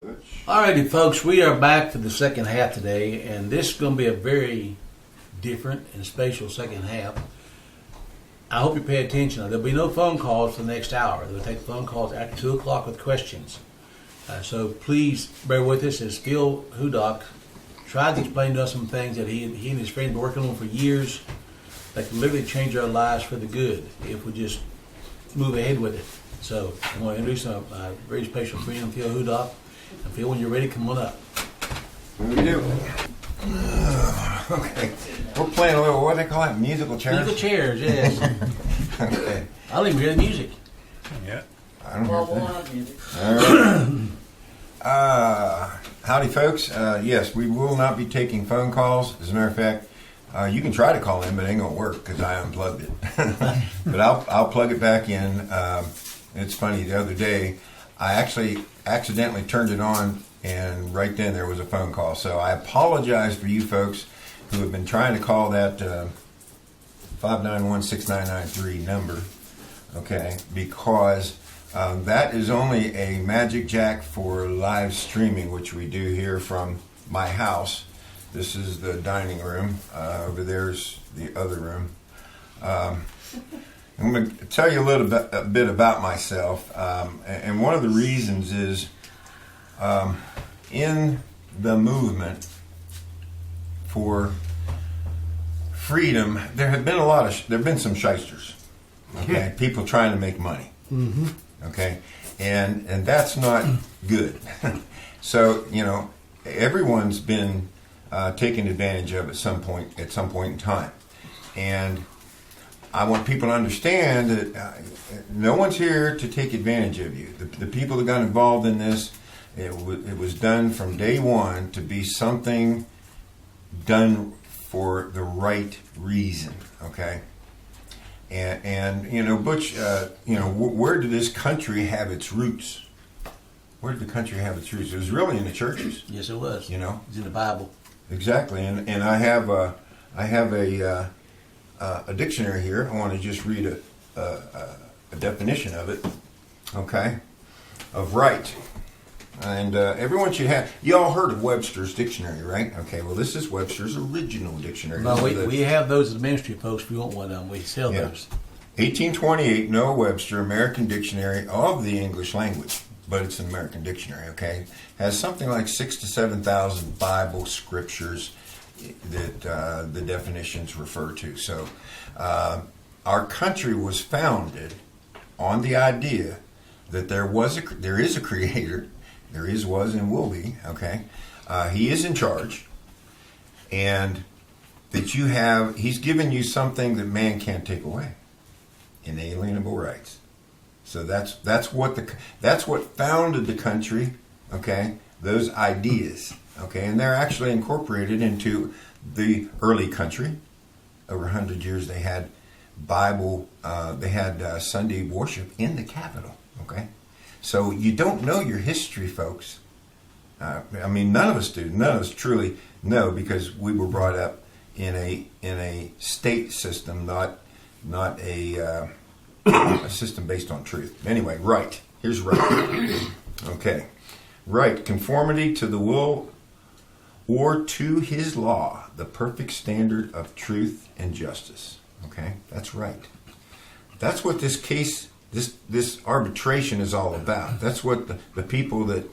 Alrighty, folks, we are back for the second half today, and this is going to be a very different and special second half. I hope you pay attention. There'll be no phone calls for the next hour. They'll take phone calls after 2 o'clock with questions. So please bear with us as Phillip Hudok tried to explain to us some things that he and his friends have been working on for years that can literally change our lives for the good if we just move ahead with it. So I'm going to introduce a very special friend, Phillip Hudok. And Phil, when you're ready, come on up. What do we do? Okay. We're playing a little, what do they call it? Musical chairs? Musical chairs, yes. Okay. I'll even hear the music. Yeah. I don't hear the music. All right. Howdy, folks. Yes, we will not be taking phone calls. As a matter of fact, you can try to call in, but it ain't going to work because I unplugged it. But I'll plug it back in. It's funny, the other day, I actually accidentally turned it on, and right then there was a phone call. So I apologize for you folks who have been trying to call that 591-6993 number, okay, because that is only a magic jack for live streaming, which we do here from my house. This is the dining room. Over there's the other room. I'm going to tell you a bit about myself, and one of the reasons is in the movement for freedom, there have been some shysters, okay, people trying to make money, okay, and that's not good. So everyone's been taken advantage of at some point in time, and I want people to understand that no one's here to take advantage of you. The people that got involved in this, it was done from day one to be something done for the right reason, okay? And Butch, where did this country have its roots? Where did the country have its roots? It was really in the churches. Yes, it was. It was in the Bible. Exactly, and I have a dictionary here. I want to just read a definition of it, okay, of right. And everyone should have, you all heard of Webster's dictionary, right? Okay, well, this is Webster's original dictionary. No, we have those at the ministry, folks. If you want one, we sell those. 1828, Noah Webster, American Dictionary of the English Language, but it's an American dictionary, okay? Has something like 6,000 to 7,000 Bible scriptures that the definitions refer to. So our country was founded on the idea that there is a creator, there is, was, and will be, okay? He is in charge, and that he's given you something that man can't take away, inalienable rights. So that's what founded the country, okay? Those ideas. Okay, and they're actually incorporated into the early country. Over 100 years, they had Bible, they had Sunday worship in the Capitol. Okay, so you don't know your history, folks. None of us do. None of us truly know because we were brought up in a state system, not a system based on truth. Anyway, right. Here's right. Okay, right. Conformity to the will or to his law, the perfect standard of truth and justice. Okay, that's right. That's what this case, this arbitration is all about. That's what the people that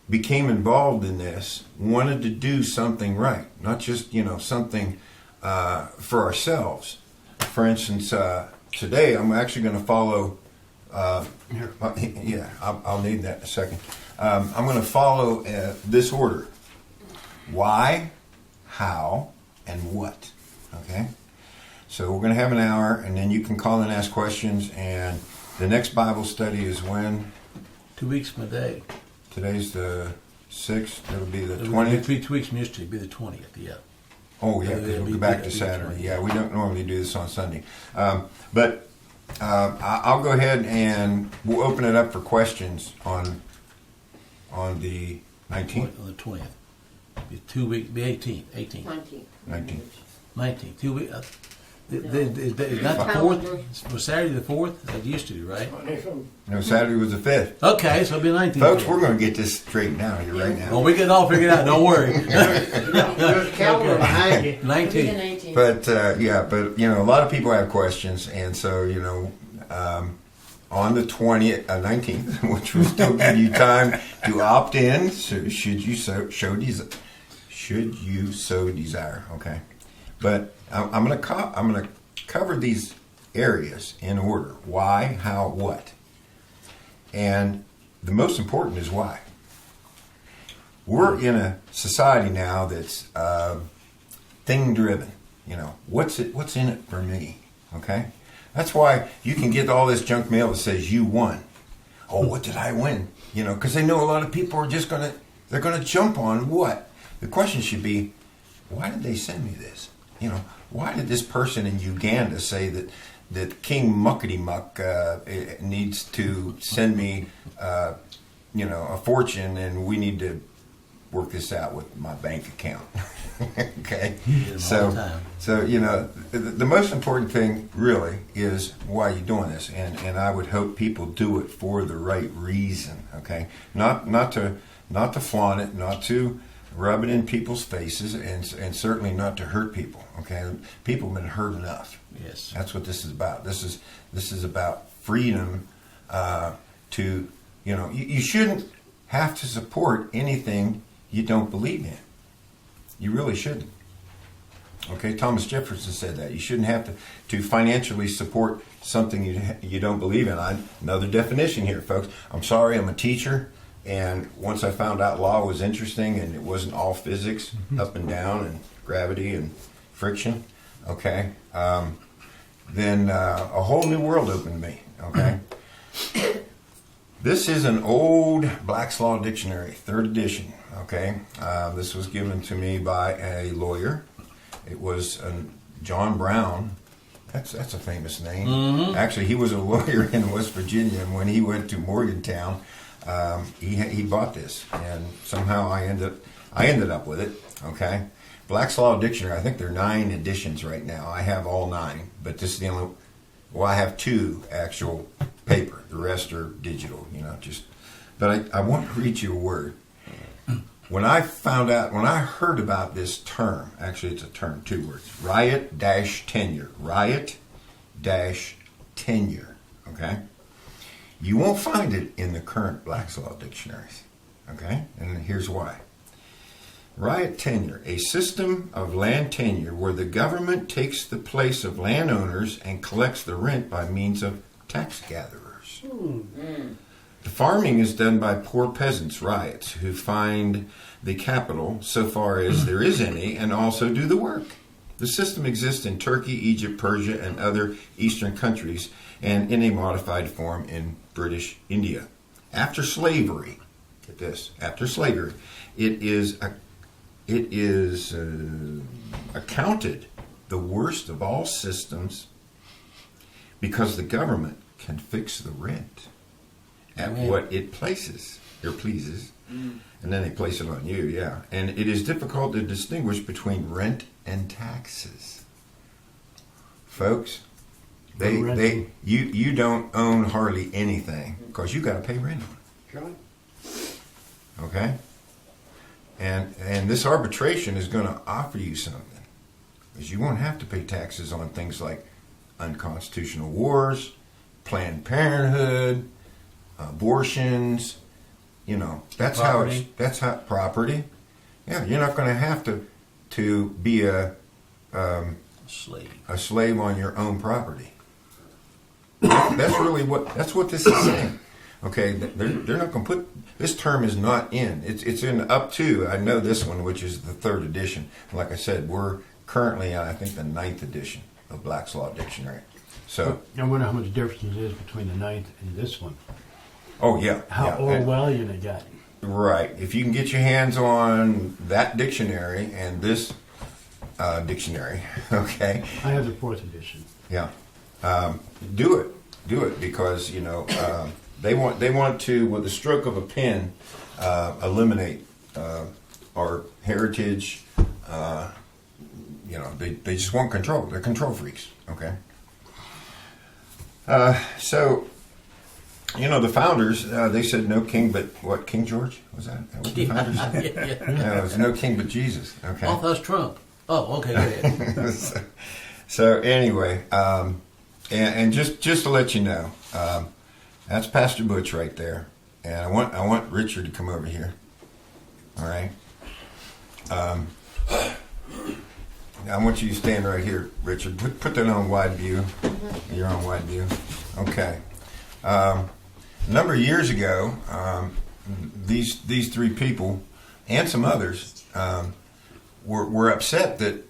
became involved in this wanted to do something right, not just something for ourselves. For instance, today I'm actually going to follow. I'll need that in a second. I'm going to follow this order. Why, how, and what. Okay? So we're going to have an hour, and then you can call and ask questions, and the next Bible study is when? 2 weeks from today. Today's the 6th. It'll be the 20th. It'll be 2 weeks from yesterday. It'll be the 20th, yeah. Oh, yeah, because we'll go back to Saturday. Yeah, we don't normally do this on Sunday. But I'll go ahead and we'll open it up for questions on the 19th. On the 20th. Be 2 weeks, be 18th. 19th. 19th. 2 weeks. Is not the 4th? Was Saturday the 4th? That used to be, right? No, Saturday was the 5th. Okay, so it'll be 19th. Folks, we're going to get this straightened out here right now. Well, we get it all figured out. Don't worry. There's a calendar behind you. 19th. But a lot of people have questions, and so on the 19th, which will still give you time to opt in, so should you so desire, okay? But I'm going to cover these areas in order: why, how, what, and the most important is why. We're in a society now that's thing driven. What's in it for me? Okay, that's why you can get all this junk mail that says you won. Oh, what did I win? Because they know a lot of people are just they're gonna jump on what. The question should be, why did they send me this? Why did this person in Uganda say that King Muckety Muck needs to send me a fortune, and we need to work this out with my bank account? Okay, so the most important thing really is why you're doing this, and I would hope people do it for the right reason. Okay, not to flaunt it, not to rub it in people's faces, and certainly not to hurt people. Okay, people have been hurt enough. Yes, that's what this is about. This is about freedom. You shouldn't have to support anything you don't believe in. You really shouldn't. Okay, Thomas Jefferson said that. You shouldn't have to financially support something you don't believe in. Another definition here, folks. I'm sorry, I'm a teacher, and once I found out law was interesting and it wasn't all physics, up and down, and gravity and friction, okay, then a whole new world opened to me, okay? This is an old Black's Law Dictionary, 3rd edition, okay? This was given to me by a lawyer. It was John Brown. That's a famous name. Mm-hmm. Actually, he was a lawyer in West Virginia, and when he went to Morgantown, he bought this, and somehow I ended up with it, okay? Black's Law Dictionary, I think there are 9 editions right now. I have all 9, but this is the only... Well, I have 2 actual paper. The rest are digital, But I want to read you a word. When I heard about this term, actually it's a term, 2 words, riot-tenure. Riot-tenure, okay? You won't find it in the current Black's Law dictionaries, okay? And here's why. Riot tenure, a system of land tenure where the government takes the place of landowners and collects the rent by means of tax gatherers. The farming is done by poor peasants, riots, who find the capital, so far as there is any, and also do the work. The system exists in Turkey, Egypt, Persia, and other eastern countries, and in a modified form in British India. After slavery, get this, it is accounted the worst of all systems because the government can fix the rent at what it pleases, and then they place it on you, and it is difficult to distinguish between rent and taxes. Folks, you don't own hardly anything because you got to pay rent on it. Okay? And this arbitration is going to offer you something, because you won't have to pay taxes on things like unconstitutional wars, Planned Parenthood, abortions. That's property. How property. Yeah, you're not going to have to be a slave on your own property. That's what this is saying. Okay, they're not going to put, this term is not in. It's in up to, I know this one, which is the 3rd edition. Like I said, we're currently on, I think, the 9th edition of Black's Law Dictionary. So I wonder how much difference there is between the 9th and this one. Oh, yeah. How Orwellian they got. Right. If you can get your hands on that dictionary and this dictionary, okay. I have the 4th edition. Yeah. Do it because, they want to, with the stroke of a pen, eliminate our heritage, they just want control. They're control freaks. Okay. So, the founders, they said no king but what? King George? Was that what the founders said? No, it was no king but Jesus. Okay. Oh, that's Trump. Oh, okay. Go ahead. So anyway, and just to let you know, that's Pastor Butch right there, and I want Richard to come over here. All right. I want you to stand right here, Richard. Put that on wide view. You're on wide view. Okay. A number of years ago, these three people and some others were upset that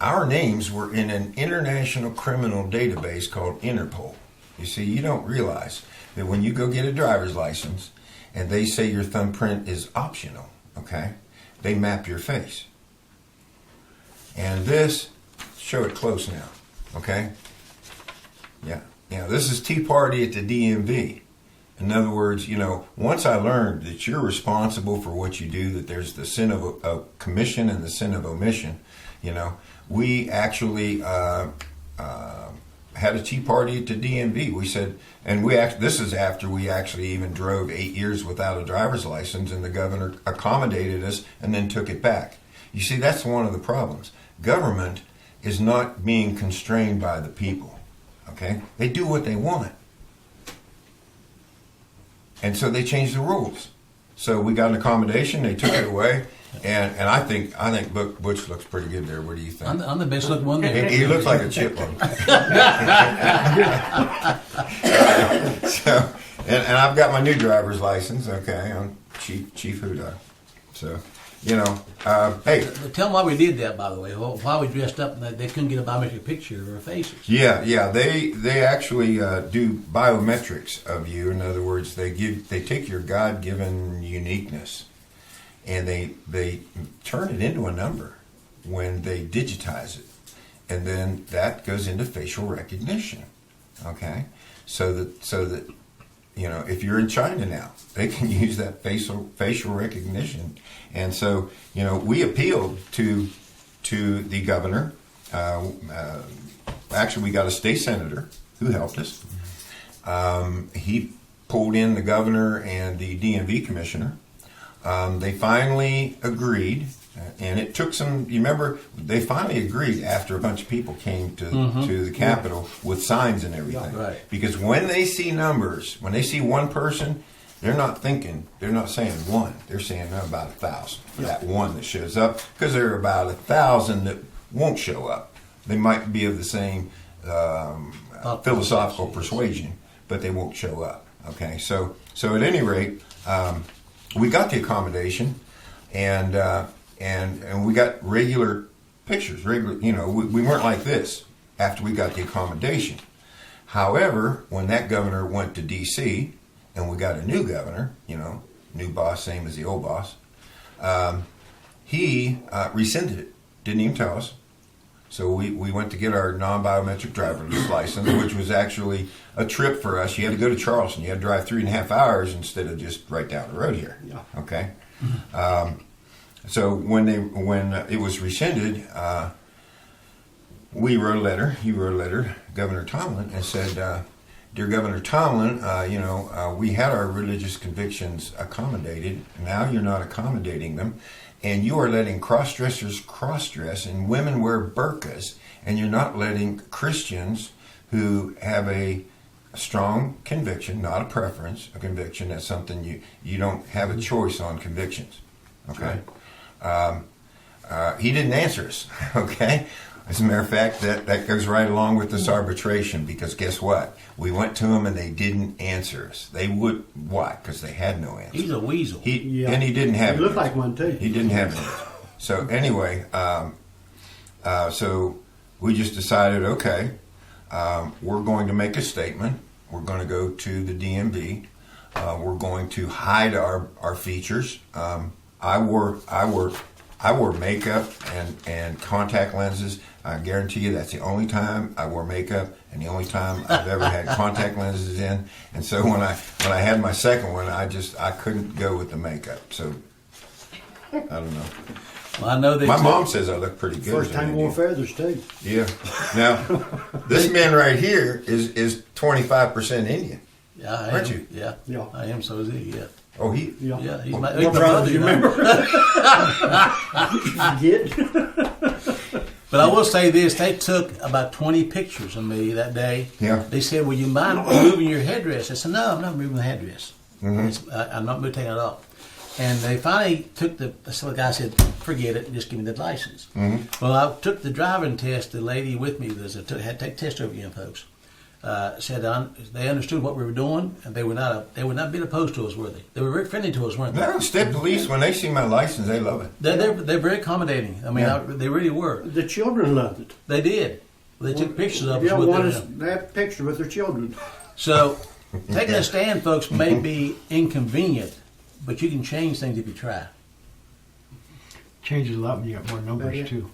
our names were in an international criminal database called Interpol. You see, you don't realize that when you go get a driver's license and they say your thumbprint is optional, okay, they map your face. And this, show it close now, okay? Yeah, this is Tea Party at the DMV. In other words, once I learned that you're responsible for what you do, that there's the sin of commission and the sin of omission, we actually had a tea party at the DMV. We said, this is after we actually even drove 8 years without a driver's license, and the governor accommodated us and then took it back. You see, that's one of the problems. Government is not being constrained by the people, okay? They do what they want. And so they changed the rules. So we got an accommodation, they took it away, and I think Butch looks pretty good there. What do you think? I'm the best looking one there. He looks like a chipmunk. So, and I've got my new driver's license, okay? I'm Chief Hudok. So, hey. Tell them why we did that, by the way. Why we dressed up and they couldn't get a biometric picture of our faces. Yeah. They actually do biometrics of you. In other words, they take your God-given uniqueness and they turn it into a number when they digitize it, and then that goes into facial recognition. Okay, so that if you're in China now, they can use that facial recognition. And so, we appealed to the governor. Actually, we got a state senator who helped us. He pulled in the governor and the DMV commissioner. They finally agreed, and it took some. You remember, they finally agreed after a bunch of people came to the Capitol with signs and everything. Right. Because when they see numbers, when they see one person, they're not saying one. They're saying about 1,000 for that one that shows up, because there are about 1,000 that won't show up. They might be of the same philosophical persuasion, but they won't show up. Okay, so at any rate, we got the accommodation, and we got regular pictures. We weren't like this after we got the accommodation. However, when that governor went to D.C. and we got a new governor, new boss, same as the old boss, he rescinded it. Didn't even tell us. So we went to get our non-biometric driver's license, which was actually a trip for us. You had to go to Charleston. You had to drive 3.5 hours instead of just right down the road here. Yeah. Okay. So when it was rescinded, we wrote a letter. He wrote a letter, Governor Tomlin, and said, "Dear Governor Tomlin, we had our religious convictions accommodated. Now you're not accommodating them. And you are letting cross-dressers cross-dress and women wear burqas, and you're not letting Christians who have a strong conviction, not a preference, a conviction. That's something you don't have a choice on convictions." Okay. He didn't answer us. Okay. As a matter of fact, that goes right along with this arbitration, because guess what? We went to them and they didn't answer us. They would, why? Because they had no answer. He's a weasel. And he didn't have it. He looked like one too. He didn't have it. So anyway, so we just decided, okay, we're going to make a statement. We're going to go to the DMV. We're going to hide our features. I wore makeup and contact lenses. I guarantee you that's the only time I wore makeup and the only time I've ever had contact lenses in. And so when I had my second one, I couldn't go with the makeup. So I don't know. Well, I know they. My mom says I look pretty good. First as an time going Indian. feathers too. Yeah. Now, this man right here is 25% Indian. Yeah, I Aren't am. you? Yeah. Yeah. I am. So is he. Yeah. Oh, he. Yeah. He's Well, my. What He's my brothers you brother, remember? You get? But I will say this: they took about 20 pictures of me that day. Yeah. They said, "Will you mind removing your headdress?" I said, "No, I'm not removing the headdress. Mm-hmm. I'm not taking it off." And they finally took so the guy said, "Forget it, just give me the license." Mm-hmm. Well, I took the driving test. The lady with me had to take test over again, folks. Said they understood what we were doing, and they would not be opposed to us, were they? They were very friendly to us, weren't they? No, state police, when they see my license, they love it. They're very accommodating. I mean, Yeah. they really were. The children loved it. They did. They took pictures of us Yeah, with want them. us to have a picture with their children. So taking a stand, folks, may be inconvenient, but you can change things if you try. Changes a lot when you got more numbers Oh, too.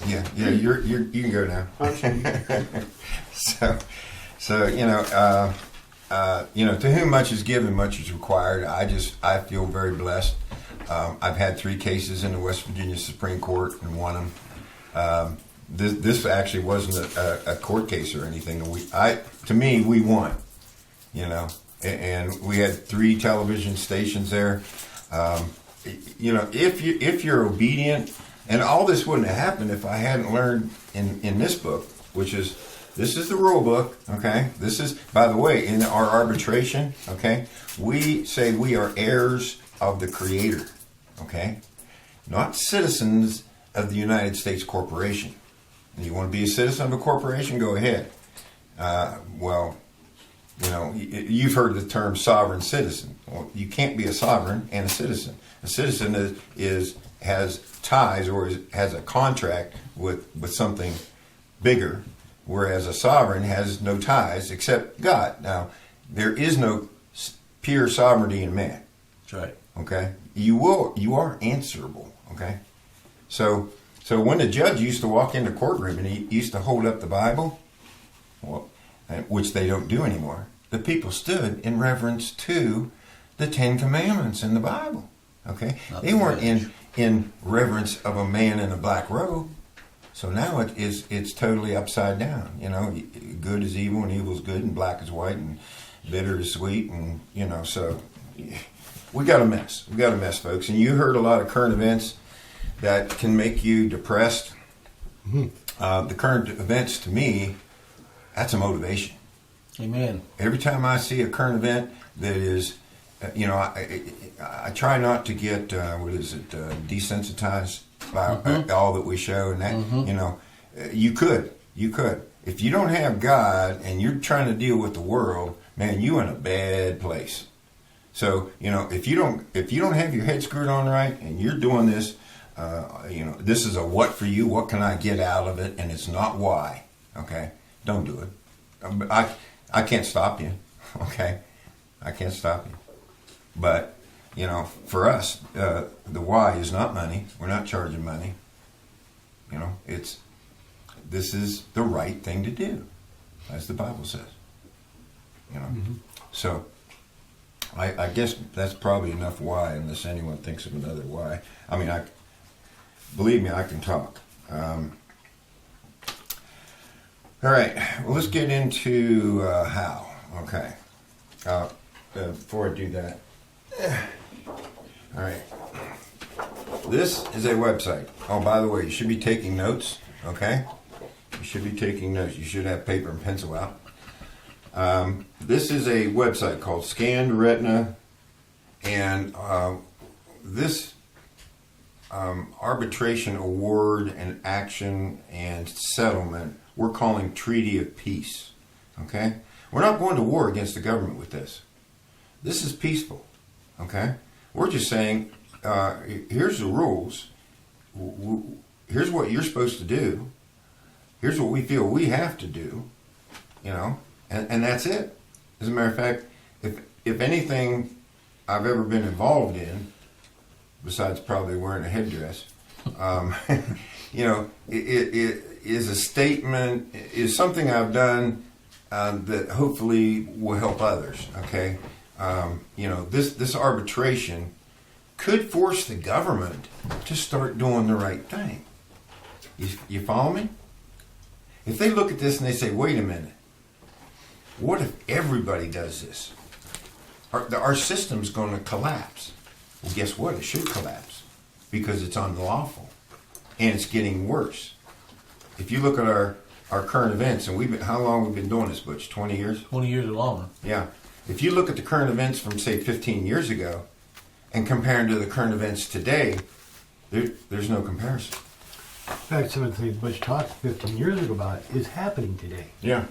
Yeah. You can go now. So to whom much is given, much is required. I feel very blessed. I've had 3 cases in the West Virginia Supreme Court and won them. This actually wasn't a court case or anything. To me, we won. And we had 3 television stations there. If you're obedient, and all this wouldn't have happened if I hadn't learned in this book, which is. This is the rule book, okay? This is, by the way, in our arbitration, okay? We say we are heirs of the Creator, okay? Not citizens of the United States Corporation. And you want to be a citizen of a corporation? Go ahead. You've heard the term sovereign citizen. Well, you can't be a sovereign and a citizen. A citizen has ties or has a contract with something bigger, whereas a sovereign has no ties except God. Now, there is no pure sovereignty in man. That's right. Okay? You are answerable. Okay? So when the judge used to walk in the courtroom and he used to hold up the Bible, well, which they don't do anymore, the people stood in reverence to the 10 Commandments in the Bible. Okay? They weren't in reverence of a man in a black robe. So now it's totally upside down. Good is evil and evil is good and black is white and bitter is sweet and so we got a mess. We got a mess, folks. And you heard a lot of current events that can make you depressed. Mm-hmm. The current events, to me, that's a motivation. Amen. Every time I see a current event that is, I try not to get desensitized by all that we show, and that you could if you don't have God and you're trying to deal with the world, man, you in a bad place. So if you don't have your head screwed on right and you're doing this, this is a what for you, what can I get out of it, and it's not why. Okay, don't do it. I can't stop you. Okay, I can't stop you, but. For us, the why is not money. We're not charging money. This is the right thing to do, as the Bible says. So I guess that's probably enough why, unless anyone thinks of another why. I mean, believe me, I can talk. All right, well, let's get into how. Okay, before I do that. All right. This is a website. Oh, by the way, you should be taking notes, okay? You should be taking notes. You should have paper and pencil out. This is a website called Scanned Retina, and this arbitration award and action and settlement we're calling Treaty of Peace, okay? We're not going to war against the government with this. This is peaceful, okay? We're just saying, here's the rules. Here's what you're supposed to do. Here's what we feel we have to do, and that's it. As a matter of fact, if anything I've ever been involved in, besides probably wearing a headdress, it is a statement, is something I've done that hopefully will help others, okay? This arbitration could force the government to start doing the right thing. You follow me? If they look at this and they say, wait a minute, what if everybody does this? Our system's going to collapse. Well, guess what? It should collapse because it's unlawful and it's getting worse. If you look at our current events, and how long we've been doing this, Butch? 20 years? 20 years or longer. Yeah. If you look at the current events from, say, 15 years ago and compare them to the current events today, there's no comparison. In fact, some of the things Butch talked 15 years ago about is happening today. Yeah.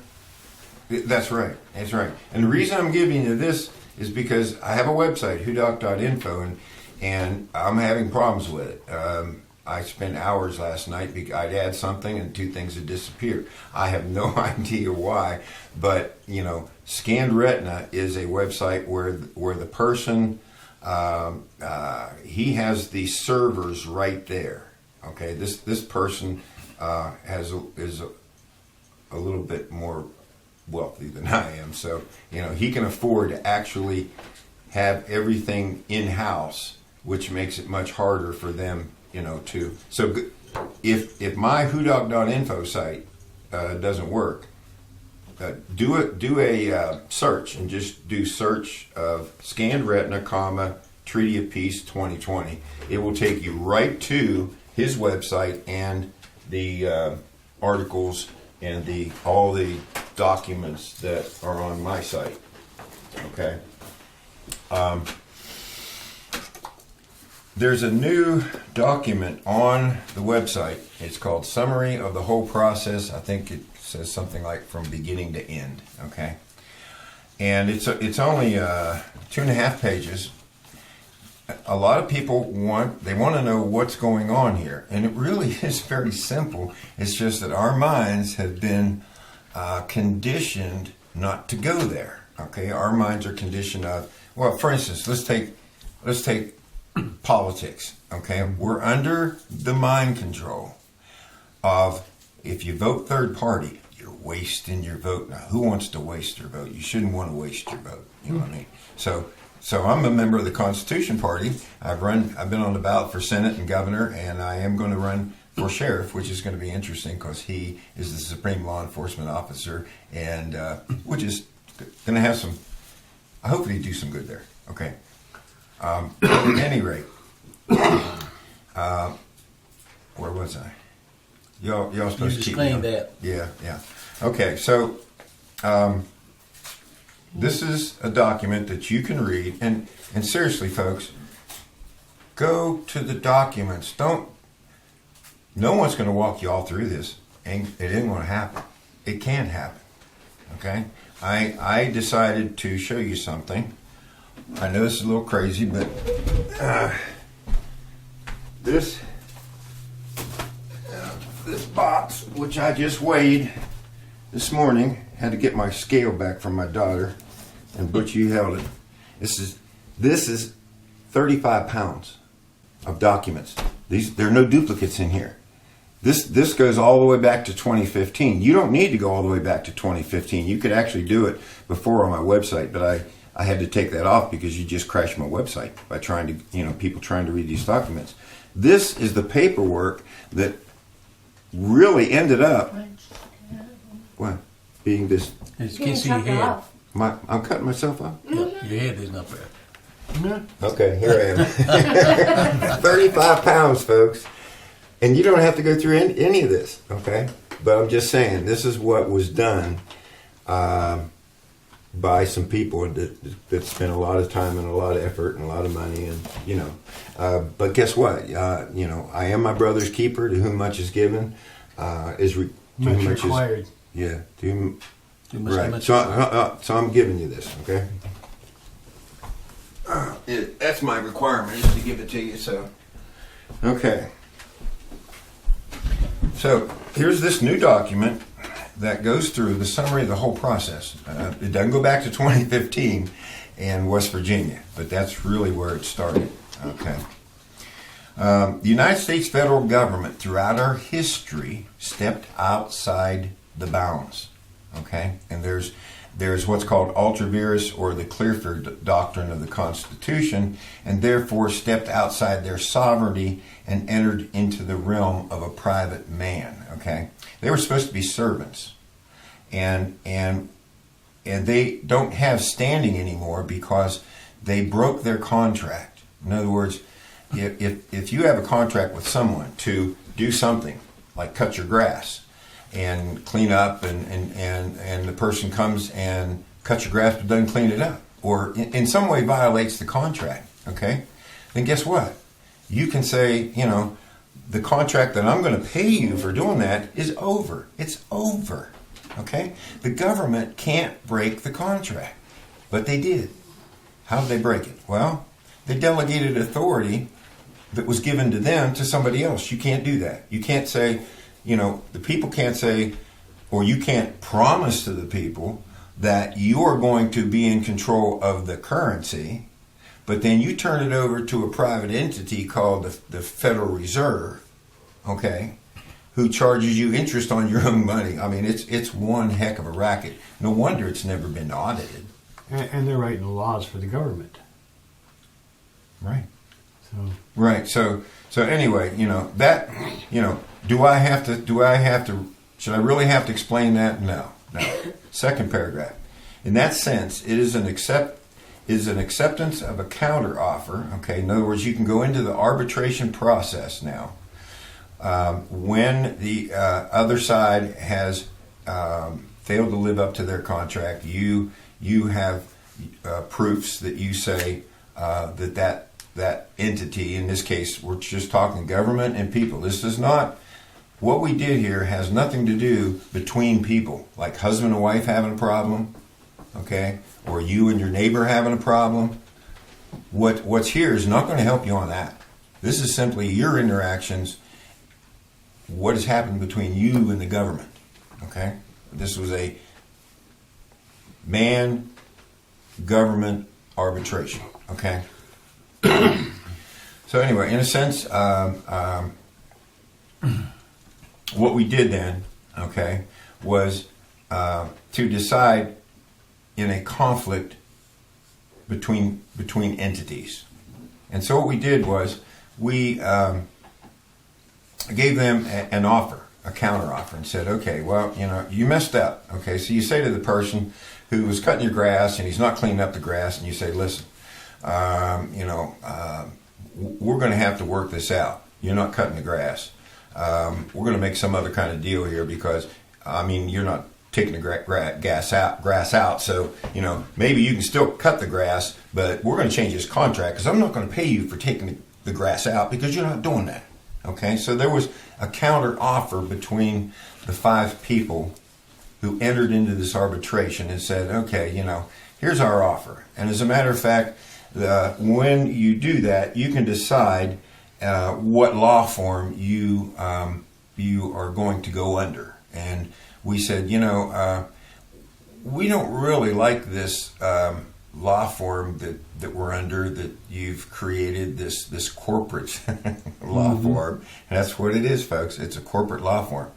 That's right. That's right. And the reason I'm giving you this is because I have a website, hudok.info, and I'm having problems with it. I spent hours last night. I'd add something and two things had disappeared. I have no idea why, but Scanned Retina is a website where the person he has the servers right there. Okay, this person is a little bit more wealthy than I am, so he can afford to actually have everything in house, which makes it much harder for them. So if my hudok.info site doesn't work, do a search and just do search of Scanned Retina, Treaty of Peace 2020. It will take you right to his website and the articles and all the documents that are on my site. Okay. There's a new document on the website. It's called Summary of the Whole Process. I think it says something like from beginning to end. Okay, and it's only 2.5 pages. A lot of people want to know what's going on here, and it really is very simple. It's just that our minds have been conditioned not to go there. Okay, our minds are conditioned for instance, let's take politics. Okay, we're under the mind control of if you vote third party, you're wasting your vote. Now, who wants to waste your vote? You shouldn't want to waste your vote. You know what I mean? So I'm a member of the Constitution Party. I've been on the ballot for Senate and governor, and I am going to run for sheriff, which is going to be interesting because he is the supreme law enforcement officer, and which is going to have some. Hopefully, do some good there. Okay. At any rate, where was I? Y'all supposed to keep me on. That. Yeah. Okay, so this is a document that you can read, and seriously, folks, go to the documents. No one's going to walk you all through this, and it isn't going to happen. It can't happen. Okay, I decided to show you something. I know this is a little crazy, but this box, which I just weighed this morning, had to get my scale back from my daughter, and Butch, you held it. This is 35 pounds of documents. There are no duplicates in here. This goes all the way back to 2015. You don't need to go all the way back to 2015. You could actually do it before on my website, but I had to take that off because you just crashed my website by trying to, people trying to read these documents. This is the paperwork that really ended up, being this. You can't see your head. I'm cutting myself off? Yeah, your head isn't up there. Okay, here I am. 35 pounds, folks. And you don't have to go through any of this, okay? But I'm just saying, this is what was done by some people that spent a lot of time and a lot of effort and a lot of money, and but guess what? I am my brother's keeper. To whom much is given, Much required. Too much. Right. Much So I'm giving you this, okay? That's my requirement, is to give it to you. So, okay. So here's this new document that goes through the summary of the whole process. It doesn't go back to 2015 in West Virginia, but that's really where it started. Okay. The United States federal government throughout our history stepped outside the bounds. Okay, and there's There's what's called ultra vires, or the Clearfield doctrine of the Constitution, and therefore stepped outside their sovereignty and entered into the realm of a private man. Okay, they were supposed to be servants, and they don't have standing anymore because they broke their contract. In other words, if you have a contract with someone to do something like cut your grass and clean up, and the person comes and cuts your grass but doesn't clean it up, or in some way violates the contract, okay, then guess what? You can say, the contract that I'm going to pay you for doing that is over. It's over, okay? The government can't break the contract, but they did. How did they break it? Well, they delegated authority that was given to them to somebody else. You can't do that. You can't say, the people can't say, or you can't promise to the people that you're going to be in control of the currency, but then you turn it over to a private entity called the Federal Reserve, okay, who charges you interest on your own money. I mean, it's one heck of a racket. No wonder it's never been audited. And they're writing the laws for the government. Right. So. Right. So anyway, do I have to, should I really have to explain that? No. Second paragraph. In that sense, it is an acceptance of a counter offer. Okay. In other words, you can go into the arbitration process now. When the other side has failed to live up to their contract, you have proofs that you say that entity, in this case, we're just talking government and people. This is not, what we did here has nothing to do between people, like husband and wife having a problem, okay, or you and your neighbor having a problem. What's here is not going to help you on that. This is simply your interactions, what has happened between you and the government, okay? This was a man-government arbitration, okay? So anyway, in a sense, what we did then, okay, was to decide in a conflict between entities. And so what we did was we gave them an offer, a counter offer, and said, okay, well, you messed up. Okay, so you say to the person who was cutting your grass and he's not cleaning up the grass, and you say, listen, we're going to have to work this out. You're not cutting the grass. We're going to make some other kind of deal here because, you're not taking the grass out. So, maybe you can still cut the grass, but we're going to change this contract because I'm not going to pay you for taking the grass out because you're not doing that. Okay, so there was a counter offer between the five people who entered into this arbitration and said, okay, here's our offer. And as a matter of fact, when you do that, you can decide what law form you are going to go under. And we said, we don't really like this law form that we're under, that you've created, this corporate law form. And that's what it is, folks. It's a corporate law form.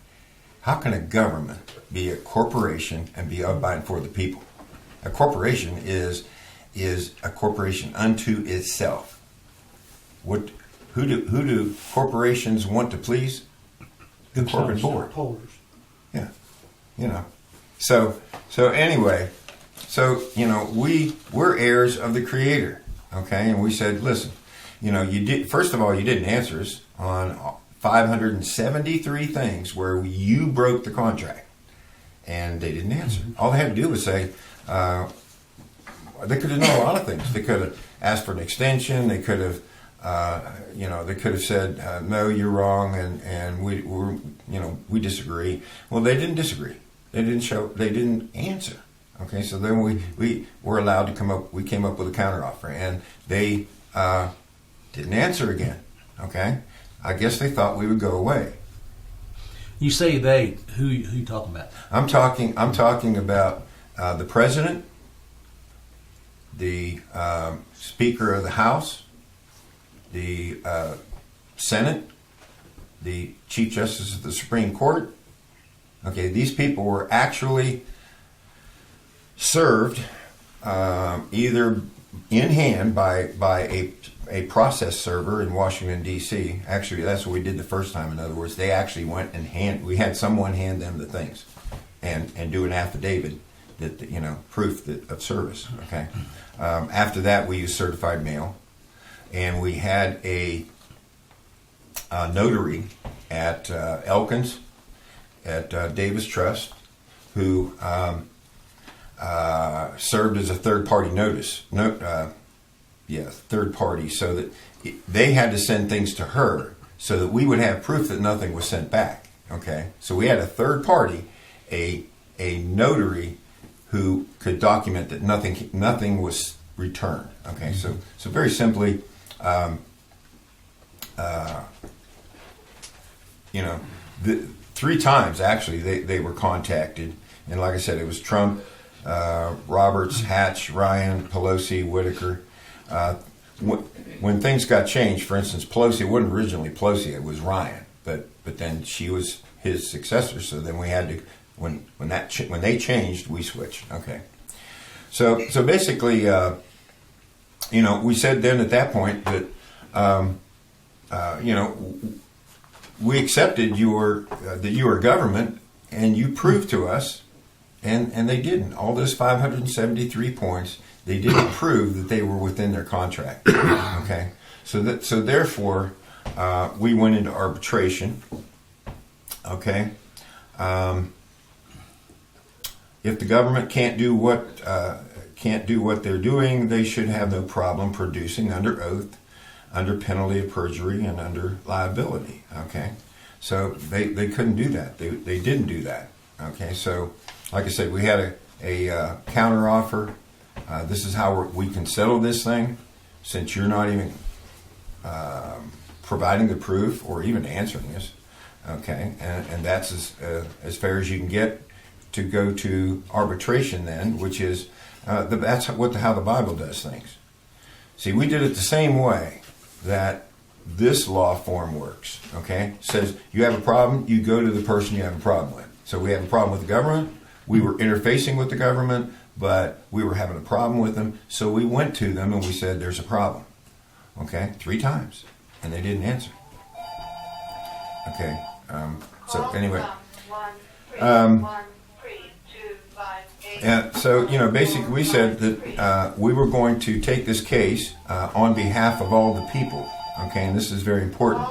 How can a government be a corporation and be by and for the people? A corporation is a corporation unto itself. Who do corporations want to please? The corporate board. Yeah, So anyway, we're heirs of the Creator. Okay, and we said, listen, first of all, you didn't answer us on 573 things where you broke the contract, and they didn't answer. All they had to do was say. They could have done a lot of things. They could have asked for an extension. They could have, they could have said, "No, you're wrong," and we disagree. Well, they didn't disagree. They didn't answer. Okay, so then we were allowed to come up. We came up with a counteroffer, and they didn't answer again. Okay, I guess they thought we would go away. You say they. Who you talking about? I'm talking about the president, the Speaker of the House, the Senate, the Chief Justice of the Supreme Court. Okay, these people were actually served either in hand by a process server in Washington D.C. Actually, that's what we did the first time. In other words, they actually went and we had someone hand them the things, and do an affidavit that proof of service. Okay. After that, we used certified mail, and we had a notary at Elkins at Davis Trust who served as a third party third party, so that they had to send things to her so that we would have proof that nothing was sent back. Okay, so we had a third party, a notary who could document that nothing was returned. Okay, so very simply, three times actually they were contacted, and like I said, it was Trump, Roberts, Hatch, Ryan, Pelosi, Whitaker. When things got changed, for instance, Pelosi wasn't originally Pelosi; it was Ryan, but then she was his successor. So then we had to, when they changed, we switched. Okay, so basically, we said then at that point that we accepted that you were government, and you proved to us, and they didn't. All those 573 points, they didn't prove that they were within their contract. Okay, so therefore, we went into arbitration. Okay, if the government can't do what they're doing, they should have no problem producing under oath, under penalty of perjury, and under liability. Okay, so they couldn't do that. They didn't do that. Okay, so like I said, we had a counter offer. This is how we can settle this thing, since you're not even providing the proof or even answering this. Okay, and that's as fair as you can get to go to arbitration then, which is that's how the Bible does things. See, we did it the same way that this law form works. Okay, it says you have a problem, you go to the person you have a problem with. So we have a problem with the government. We were interfacing with the government, but we were having a problem with them. So we went to them and we said, "There's a problem." Okay, 3 times, and they didn't answer. Okay, so anyway. And so, basically we said that we were going to take this case on behalf of all the people. Okay, and this is very important.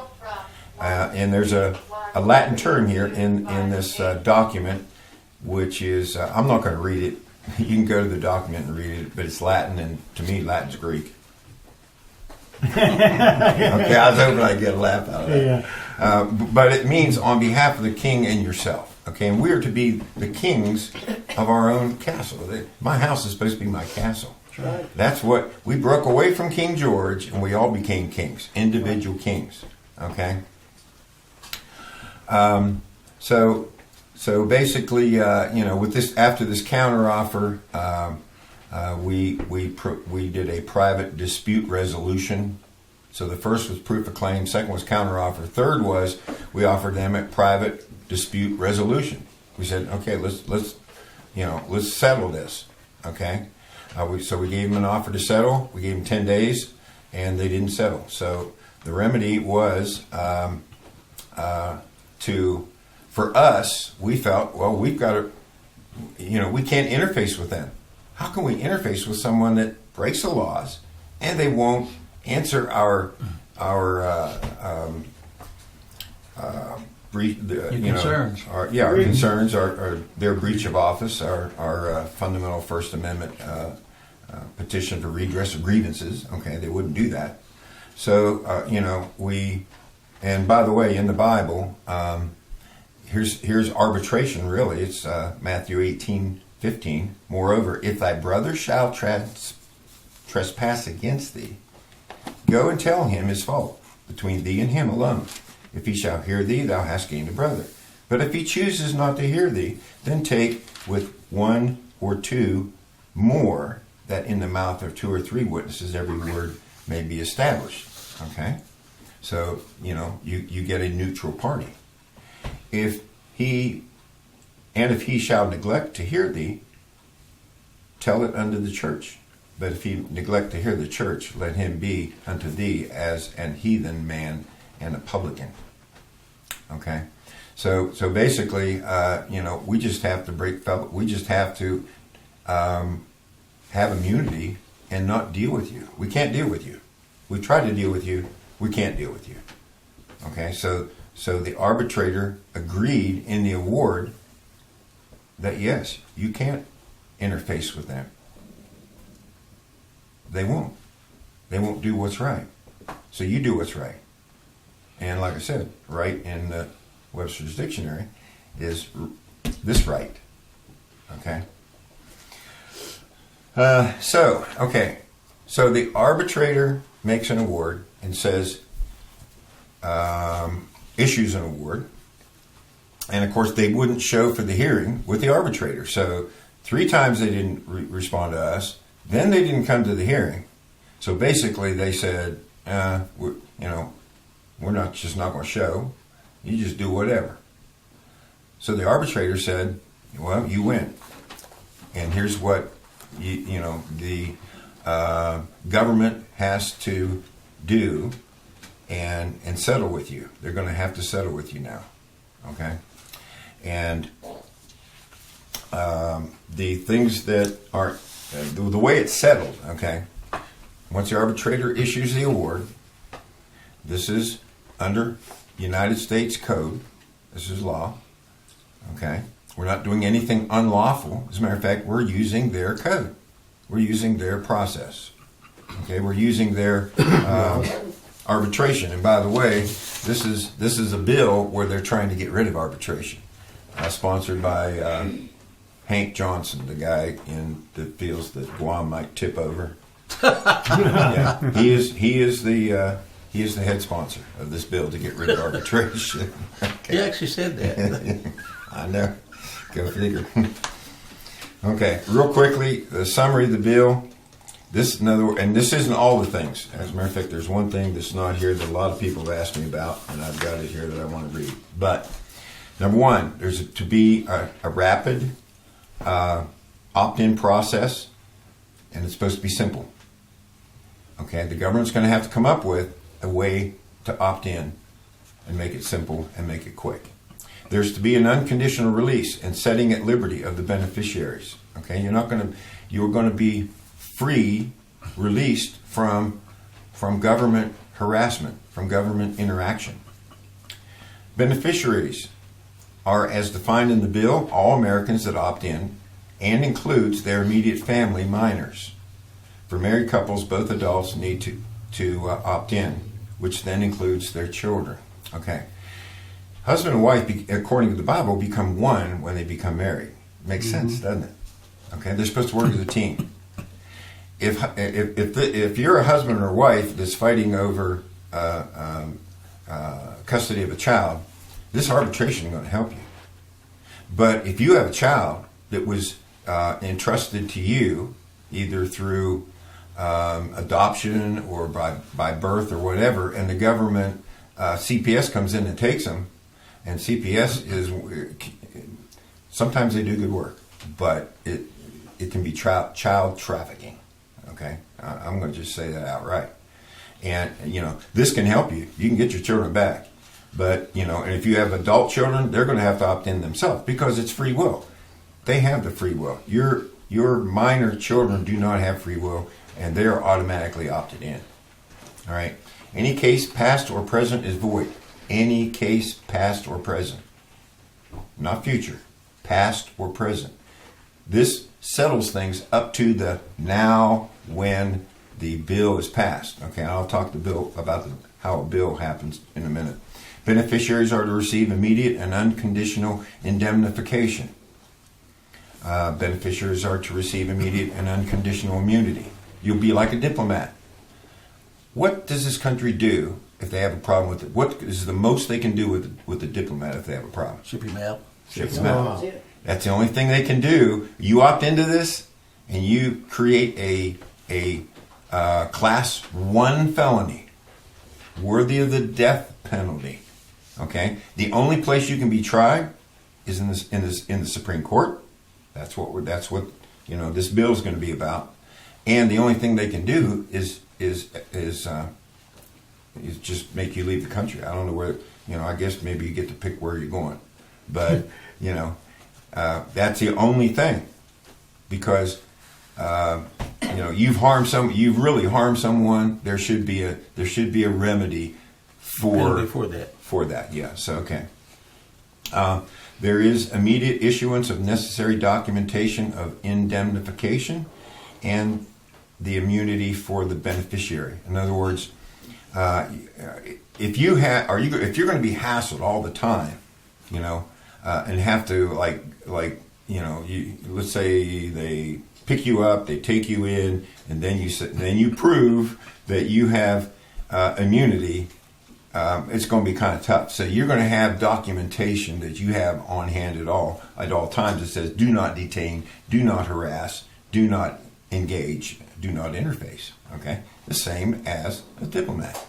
And there's a Latin term here in this document, which is, I'm not going to read it. You can go to the document and read it, but it's Latin, and to me, Latin's Greek. Okay, I was hoping I'd get a laugh out of that. Yeah. But it means on behalf of the king and yourself. Okay, and we are to be the kings of our own castle. My house is supposed to be my castle. Right. That's what we broke away from King George, and we all became kings, individual kings. Okay. So basically, with this, after this counter offer, we did a private dispute resolution. So the first was proof of claim, second was counter offer, third was we offered them a private dispute resolution. We said, okay, let's settle this. Okay, so we gave them an offer to settle. We gave them 10 days, and they didn't settle. So the remedy was for us. We felt, well, we've got to, we can't interface with them. How can we interface with someone that breaks the laws and they won't answer our concerns. Our concerns, our their breach of office, our fundamental First Amendment petition for redress of grievances. Okay, they wouldn't do that. So we, and by the way, in the Bible, here's arbitration. Really, it's Matthew 18:15. Moreover, if thy brother shall trespass against thee, go and tell him his fault between thee and him alone. If he shall hear thee, thou hast gained a brother. But if he chooses not to hear thee, then take with 1 or 2 more, that in the mouth of 2 or 3 witnesses every word may be established. Okay? So, you get a neutral party. If he shall neglect to hear thee, tell it unto the church. But if he neglect to hear the church, let him be unto thee as an heathen man and a publican. Okay, so basically, we just have to we just have to have immunity and not deal with you. We can't deal with you. We try to deal with you. We can't deal with you. Okay, so the arbitrator agreed in the award that yes, you can't interface with them. They won't. They won't do what's right. So you do what's right. And like I said, right in the Webster's Dictionary is this right. Okay. So the arbitrator makes an award and says, issues an award. And of course, they wouldn't show for the hearing with the arbitrator. So 3 times they didn't respond to us. Then they didn't come to the hearing. So basically, they said, we're not going to show. You just do whatever. So the arbitrator said, well, you win. And here's what the government has to do and settle with you. They're going to have to settle with you now. Okay? And the things that are the way it's settled, okay? Once the arbitrator issues the award, this is under United States Code. This is law, okay? We're not doing anything unlawful. As a matter of fact, we're using their code. We're using their process, okay? We're using their arbitration. And by the way, this is a bill where they're trying to get rid of arbitration, sponsored by Hank Johnson, the guy that feels that Guam might tip over. Yeah, he is the head sponsor of this bill to get rid of arbitration. Okay. He actually said that. I know. Go figure. Okay, real quickly, the summary of the bill. This isn't all the things. As a matter of fact, there's one thing that's not here that a lot of people have asked me about, and I've got it here that I want to read. But number one, there's to be a rapid opt-in process, and it's supposed to be simple. Okay, the government's going to have to come up with a way to opt in and make it simple and make it quick. There's to be an unconditional release and setting at liberty of the beneficiaries. Okay, you're going to be free, released from government harassment, from government interaction. Beneficiaries are, as defined in the bill, all Americans that opt in, and includes their immediate family minors. For married couples, both adults need to opt in, which then includes their children. Okay. Husband and wife, according to the Bible, become one when they become married. Makes sense, doesn't it? Okay, they're supposed to work as a team. If you're a husband or wife that's fighting over custody of a child, this arbitration is going to help you. But if you have a child that was entrusted to you, either through adoption or by birth or whatever, and the government, CPS comes in and takes them, and CPS sometimes they do good work, but it can be child trafficking. Okay, I'm going to just say that outright. And this can help you. You can get your children back, but and if you have adult children, they're going to have to opt in themselves because it's free will. They have the free will. Your minor children do not have free will, and they are automatically opted in. All right. Any case past or present is void. Any case past or present, not future, past or present. This settles things up to the now when the bill is passed. Okay, I'll talk to Bill about how a bill happens in a minute. Beneficiaries are to receive immediate and unconditional indemnification. Beneficiaries are to receive immediate and unconditional immunity. You'll be like a diplomat. What does this country do if they have a problem with it? What is the most they can do with the diplomat if they have a problem? Ship him out. Ship him out. That's the only thing they can do. You opt into this, and you create a class 1 felony worthy of the death penalty. Okay, the only place you can be tried is in the Supreme Court. That's what this bill is going to be about, and the only thing they can do is just make you leave the country. I don't know where. I guess maybe you get to pick where you're going, but that's the only thing, because you've really harmed someone. There should be a remedy for that. Yes. Okay. There is immediate issuance of necessary documentation of indemnification and the immunity for the beneficiary. In other words, if you're going to be hassled all the time, and have to let's say they pick you up, they take you in, and then you prove that you have immunity. It's going to be kind of tough. So you're going to have documentation that you have on hand at all times that says, do not detain, do not harass, do not engage, do not interface. Okay, the same as a diplomat.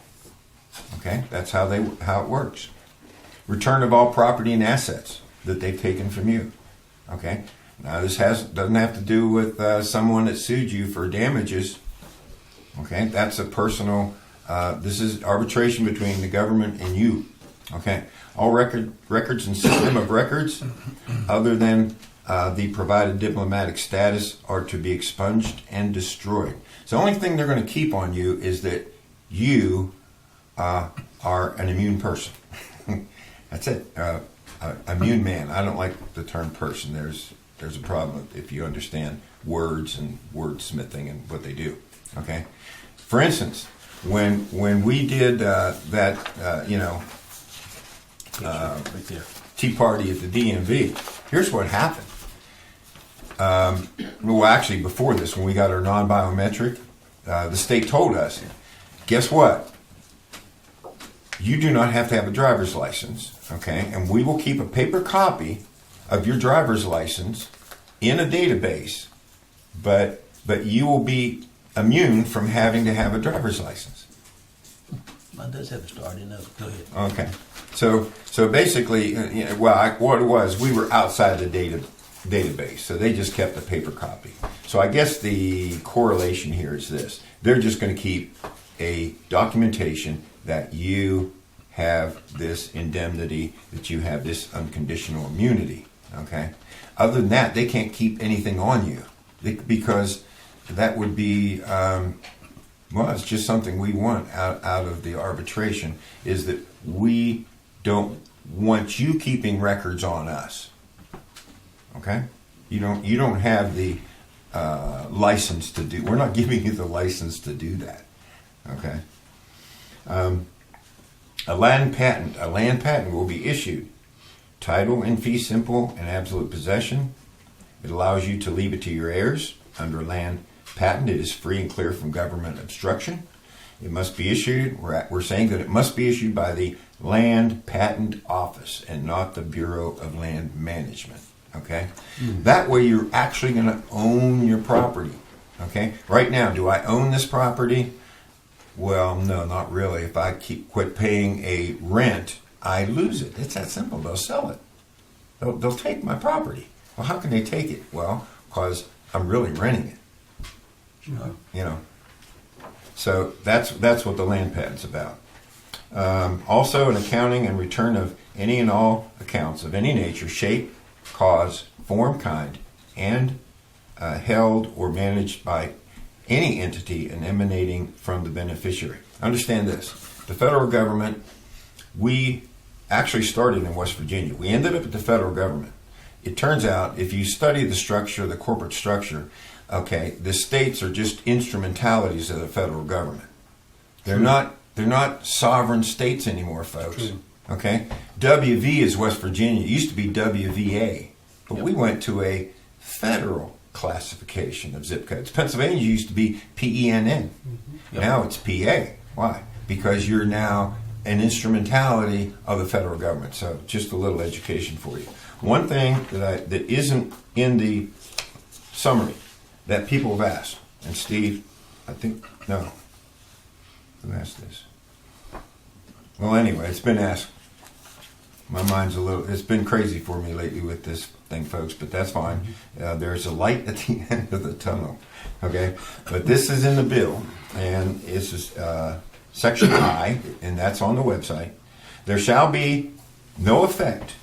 Okay, that's how it works. Return of all property and assets that they've taken from you. Okay, now this doesn't have to do with someone that sued you for damages. Okay, that's a personal. This is arbitration between the government and you. Okay, all records and system of records other than the provided diplomatic status are to be expunged and destroyed. So the only thing they're going to keep on you is that you are an immune person. That's it. Immune man. I don't like the term person. There's a problem if you understand words and wordsmithing and what they do. Okay. For instance, when we did Tea Party at the DMV, here's what happened. Well, actually, before this, when we got our non-biometric, the state told us, guess what? You do not have to have a driver's license, okay? And we will keep a paper copy of your driver's license in a database, but you will be immune from having to have a driver's license. Mine does have a star. I didn't know. Go ahead. Okay. So basically, what it was, we were outside the database, so they just kept a paper copy. So I guess the correlation here is this. They're just going to keep a documentation that you have this indemnity, that you have this unconditional immunity. Okay. Other than that, they can't keep anything on you because that would be, it's just something we want out of the arbitration, is that we don't want you keeping records on us. Okay? You don't have the license to do. We're not giving you the license to do that. Okay? A land patent will be issued. Title in fee simple and absolute possession. It allows you to leave it to your heirs. Under a land patent, it is free and clear from government obstruction. It must be issued. We're saying that it must be issued by the Land Patent Office and not the Bureau of Land Management. Okay? That way you're actually going to own your property. Okay? Right now, do I own this property? Well, no, not really. If I quit paying a rent, I lose it. It's that simple. They'll sell it. They'll take my property. Well, how can they take it? Well, because I'm really renting it. Sure. So that's what the land patent's about. Also, an accounting and return of any and all accounts of any nature, shape, cause, form, kind, and held or managed by any entity and emanating from the beneficiary. Understand this. The federal government, we actually started in West Virginia. We ended up at the federal government. It turns out, if you study the structure, the corporate structure, okay, the states are just instrumentalities of the federal government. They're not sovereign states anymore, folks. True. Okay? WV is West Virginia. It used to be WVA, but we went to a federal classification of zip codes. Pennsylvania used to be PENN. Now it's PA. Why? Because you're now an instrumentality of the federal government. So just a little education for you. One thing that isn't in the summary that people have asked, and Steve, who asked this? Well, anyway, it's been asked. My mind's a little, it's been crazy for me lately with this thing, folks, but that's fine. There's a light at the end of the tunnel, okay? But this is in the bill, and it's Section I, and that's on the website. There shall be no effect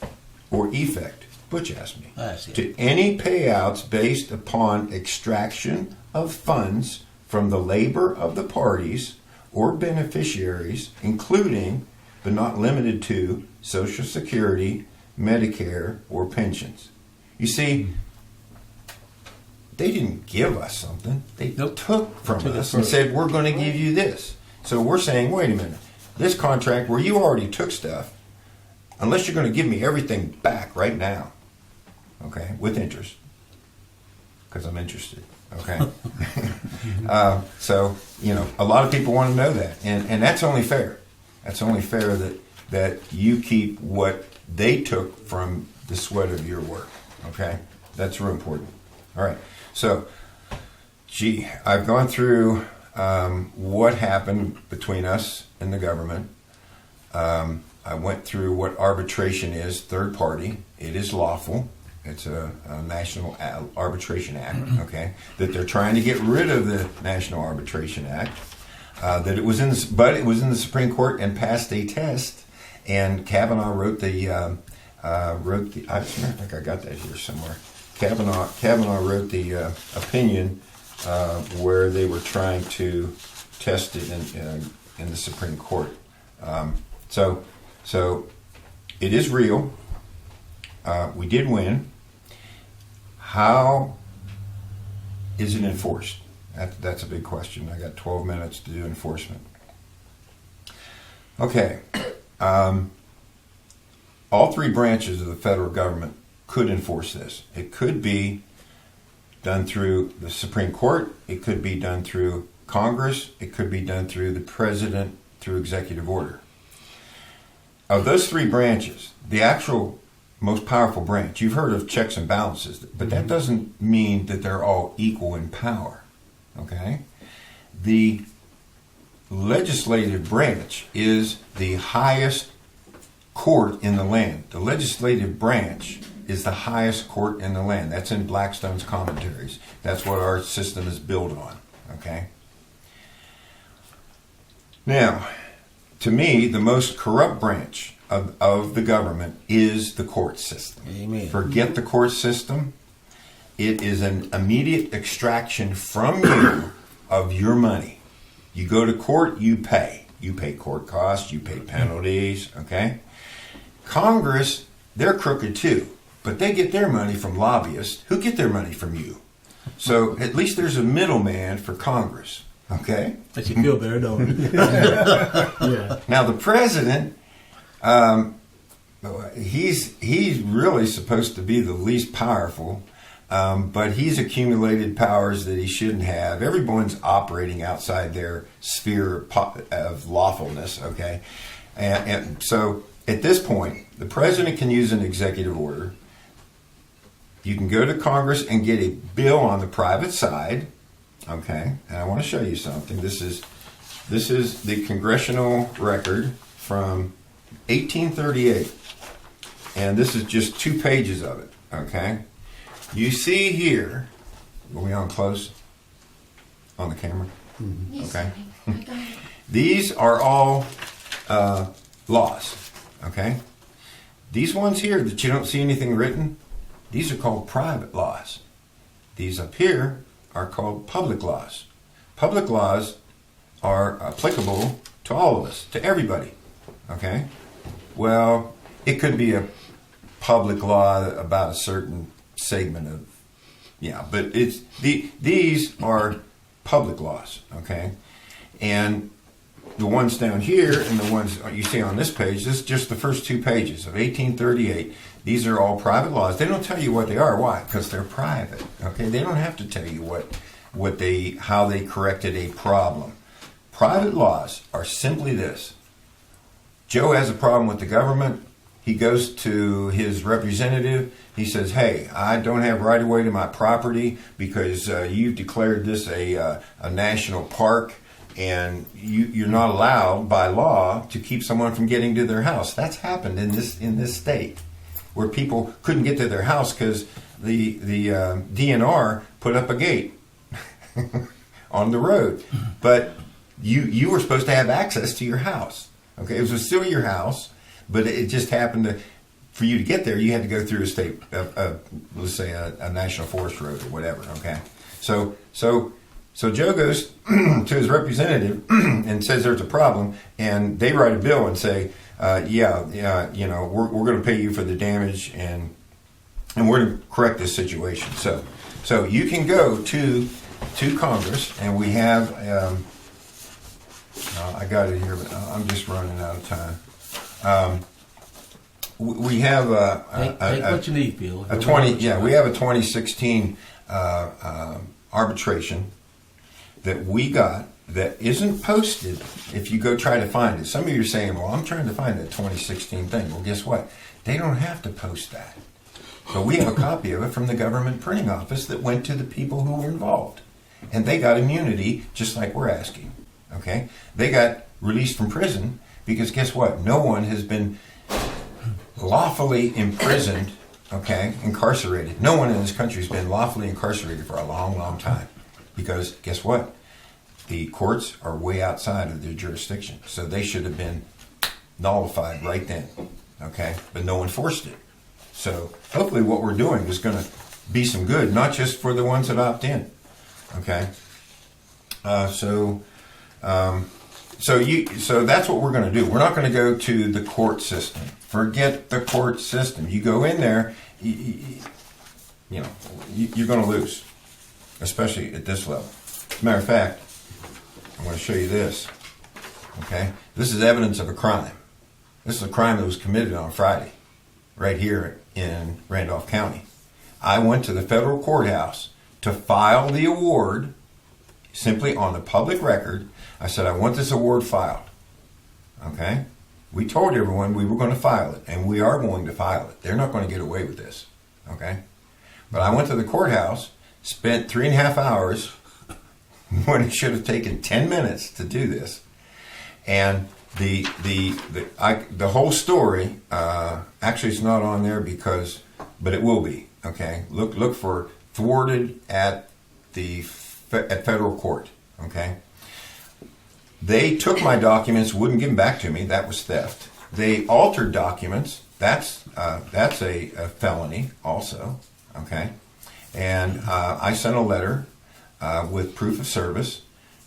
or effect, Butch asked me, to any payouts based upon extraction of funds from the labor of the parties or beneficiaries, including but not limited to Social Security, Medicare, or pensions. You see, they didn't give us something. They took from us and said, we're going to give you this. So we're saying, wait a minute, this contract where you already took stuff, unless you're going to give me everything back right now, okay, with interest, because I'm interested, okay? So, you know, a lot of people want to know that, and that's only fair. That's only fair that you keep what they took from the sweat of your work, okay? That's real important. All right, so, I've gone through what happened between us and the government. I went through what arbitration is, third party. It is lawful. It's a National Arbitration Act, okay? That they're trying to get rid of the National Arbitration Act. That it was in the Supreme Court and passed a test. And Kavanaugh wrote the. I think I got that here somewhere. Kavanaugh wrote the opinion where they were trying to test it in the Supreme Court. So it is real. We did win. How is it enforced? That's a big question. I got 12 minutes to do enforcement. Okay. All three branches of the federal government could enforce this. It could be done through the Supreme Court. It could be done through Congress. It could be done through the President through executive order. Of those three branches, the actual most powerful branch, you've heard of checks and balances, but that doesn't mean that they're all equal in power. Okay? The legislative branch is the highest court in the land. The legislative branch is the highest court in the land. That's in Blackstone's commentaries. That's what our system is built on. Okay? Now, to me, the most corrupt branch of the government is the court system. Amen. Forget the court system. It is an immediate extraction from you of your money. You go to court, you pay. You pay court costs, you pay penalties, okay? Congress, they're crooked too, but they get their money from lobbyists who get their money from you. So at least there's a middleman for Congress, okay? Makes you feel better, don't it? Yeah. Now the president, he's really supposed to be the least powerful, but he's accumulated powers that he shouldn't have. Everyone's operating outside their sphere of lawfulness, okay? And so at this point, the president can use an executive order. You can go to Congress and get a bill on the private side, okay? And I want to show you something. This is the congressional record from 1838, and this is just 2 pages of it, okay? You see here, are we on close on the camera? Mm-hmm. Okay. I got it. These are all laws, okay? These ones here that you don't see anything written, these are called private laws. These up here are called public laws. Public laws are applicable to all of us, to everybody, okay? Well, it could be a public law about a certain segment of, but these are public laws, okay? And the ones down here and the ones you see on this page, this is just the first 2 pages of 1838. These are all private laws. They don't tell you what they are. Why? Because they're private, okay? They don't have to tell you how they corrected a problem. Private laws are simply this. Joe has a problem with the government. He goes to his representative. He says, hey, I don't have right of way to my property because you've declared this a national park and you're not allowed by law to keep someone from getting to their house. That's happened in this state, where people couldn't get to their house because the DNR put up a gate on the road, but you were supposed to have access to your house. Okay, it was still your house, but it just happened to, for you to get there, you had to go through a state, let's say a national forest road or whatever. Okay, so Joe goes to his representative and says there's a problem, and they write a bill and say, yeah, you know, we're going to pay you for the damage, and we're going to correct this situation. So you can go to Congress, and we have. I got it here, but I'm just running out of time. We have take what you need, Phil. We have a 2016 arbitration that we got that isn't posted. If you go try to find it, some of you are saying, "Well, I'm trying to find that 2016 thing." Well, guess what? They don't have to post that. But we have a copy of it from the government printing office that went to the people who were involved, and they got immunity, just like we're asking. Okay, they got released from prison because guess what? No one has been lawfully imprisoned, okay, incarcerated. No one in this country has been lawfully incarcerated for a long, long time. Because guess what? The courts are way outside of their jurisdiction. So they should have been nullified right then. Okay? But no one forced it. So hopefully what we're doing is going to be some good, not just for the ones that opt in. Okay? So that's what we're going to do. We're not going to go to the court system. Forget the court system. You go in there, you're going to lose, especially at this level. As a matter of fact, I'm going to show you this. Okay, this is evidence of a crime. This is a crime that was committed on Friday, right here in Randolph County. I went to the federal courthouse to file the award, simply on the public record. I said, I want this award filed. Okay? We told everyone we were going to file it, and we are going to file it. They're not going to get away with this. Okay? But I went to the courthouse, spent 3.5 hours when it should have taken 10 minutes to do this. And the whole story, actually it's not on there but it will be. Okay? Look for thwarted at federal court. Okay? They took my documents, wouldn't give them back to me. That was theft. They altered documents. That's a felony also. Okay, and I sent a letter with proof of service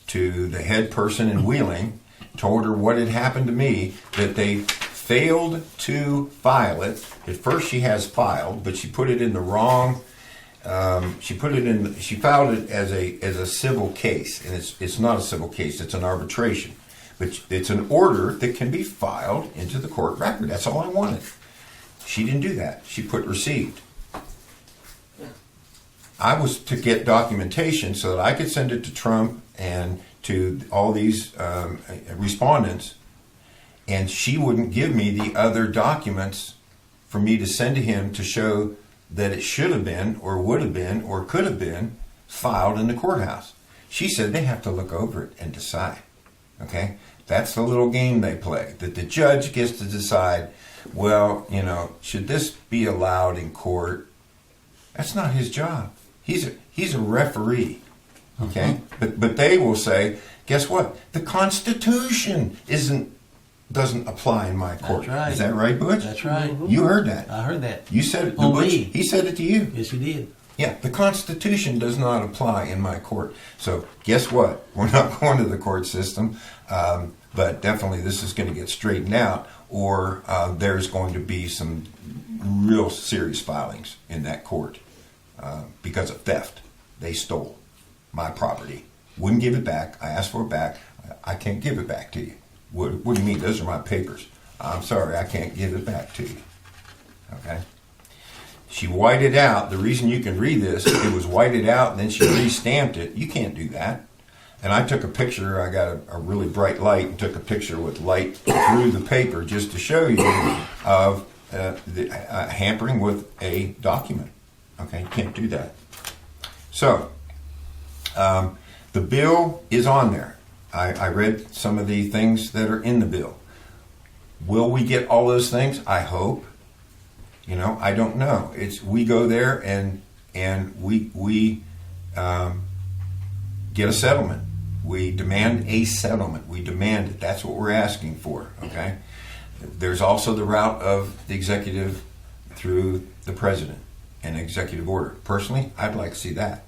to the head person in Wheeling, told her what had happened to me, that they failed to file it. At first, she has filed, but she put it in the wrong. She filed it as a civil case, and it's not a civil case. It's an arbitration, but it's an order that can be filed into the court record. That's all I wanted. She didn't do that. She put received. I was to get documentation so that I could send it to Trump and to all these respondents, and she wouldn't give me the other documents for me to send to him to show that it should have been or would have been or could have been filed in the courthouse. She said they have to look over it and decide. Okay? That's the little game they play, that the judge gets to decide, well, should this be allowed in court? That's not his job. He's a referee. Okay? But they will say, guess what? The Constitution doesn't apply in my court. That's right. Is that right, Butch? That's right. You heard that. I heard that. You said it to On Butch. me. He said it to you. Yes, he did. Yeah, the Constitution does not apply in my court. So guess what? We're not going to the court system, but definitely this is going to get straightened out, or there's going to be some real serious filings in that court because of theft. They stole my property. Wouldn't give it back. I asked for it back. I can't give it back to you. What do you mean? Those are my papers. I'm sorry, I can't give it back to you. Okay? She whited out. The reason you can read this, it was whited out and then she re-stamped it. You can't do that. And I took a picture. I got a really bright light and took a picture with light through the paper just to show you of hampering with a document. Okay? You can't do that. So, the bill is on there. I read some of the things that are in the bill. Will we get all those things? I hope. I don't know. We go there and we get a settlement. We demand a settlement. We demand it. That's what we're asking for. Okay. There's also the route of the executive through the president and executive order. Personally, I'd like to see that.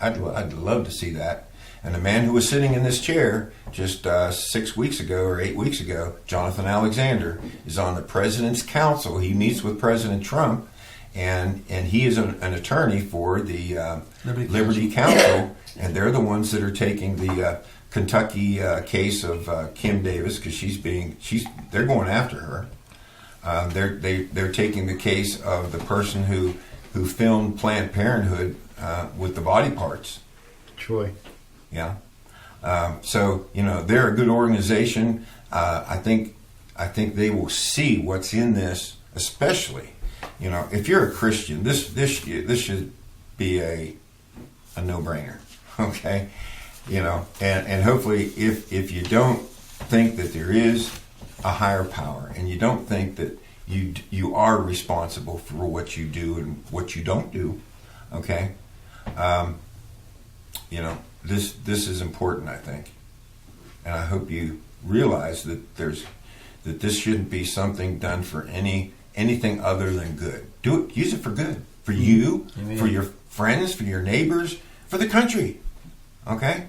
I'd love to see that. And the man who was sitting in this chair just 6 weeks ago or 8 weeks ago, Jonathan Alexander, is on the president's council. He meets with President Trump, and he is an attorney for the Liberty Council, and they're the ones that are taking the Kentucky case of Kim Davis, because they're going after her. They're taking the case of the person who filmed Planned Parenthood with the body parts. Troy. Yeah. So they're a good organization. I think they will see what's in this, especially if you're a Christian. This should be a no-brainer. Okay. And hopefully if you don't think that there is a higher power, and you don't think that you are responsible for what you do and what you don't do, okay, this is important, I think, and I hope you realize that this shouldn't be something done for anything other than good. Do it, use it for good, for you, Amen. For your friends, for your neighbors, for the country. Okay,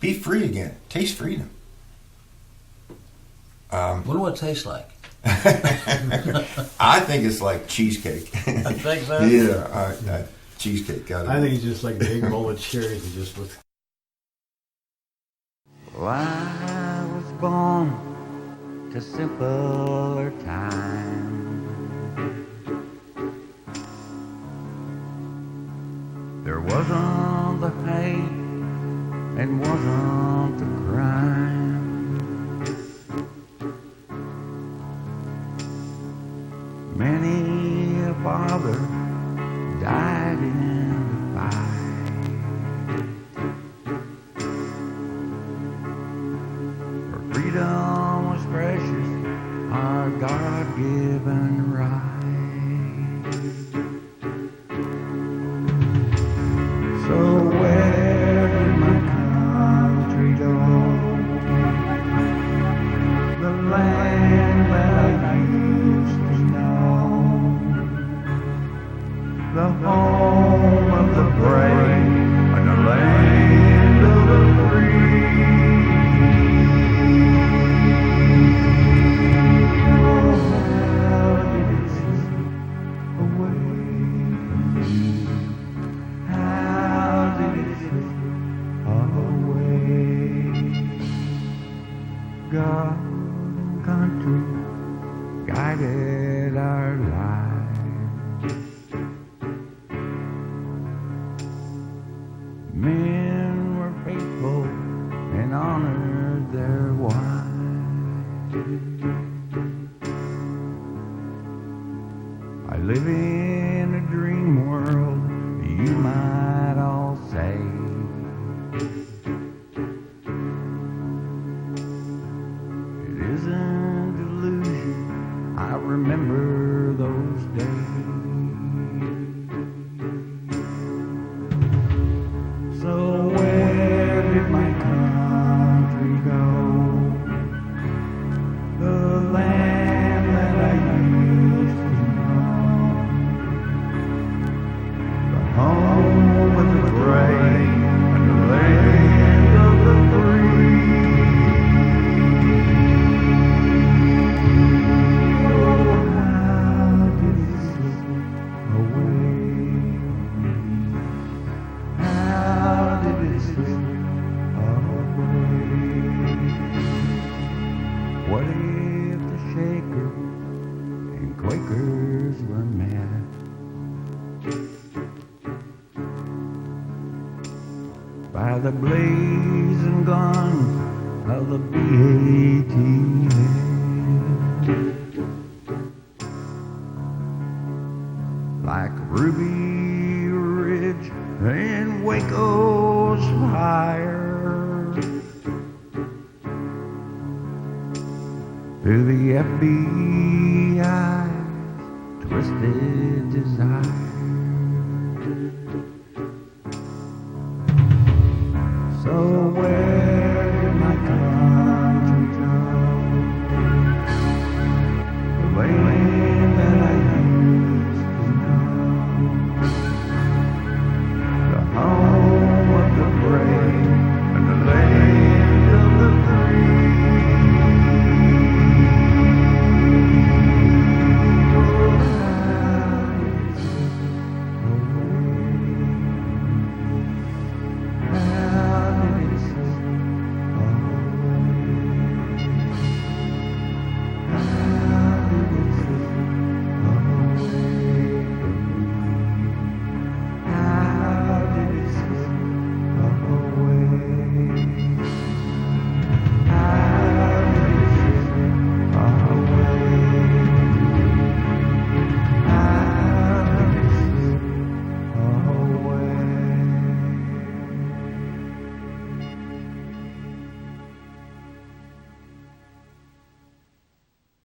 be free again. Taste freedom. Wonder what it tastes like. I think it's like cheesecake. I think so. Yeah, cheesecake. I think it's just like a big bowl of cherries and just with. Well, I was born to simpler times. There wasn't the hate and wasn't the crime. Many a father died in the fight for freedom was precious, our God-given right. So where did my country go? The land that I used to know, the home of the brave and the land of the free. Oh, how did it slip away from me? How did it slip away? God and country guided our lives. Men were faithful and honored their wives. I live in a dream world, you might all say. It isn't delusion, I remember those days. So where did my country go? The land that I used to know, the home of the brave and the land of the free. Oh, how did it slip away? How did it slip away? What if the Shaker and Quakers were mad? By the blazing guns of the BAT. Like Ruby Ridge and Waco's fire, through the FBI's twisted desire.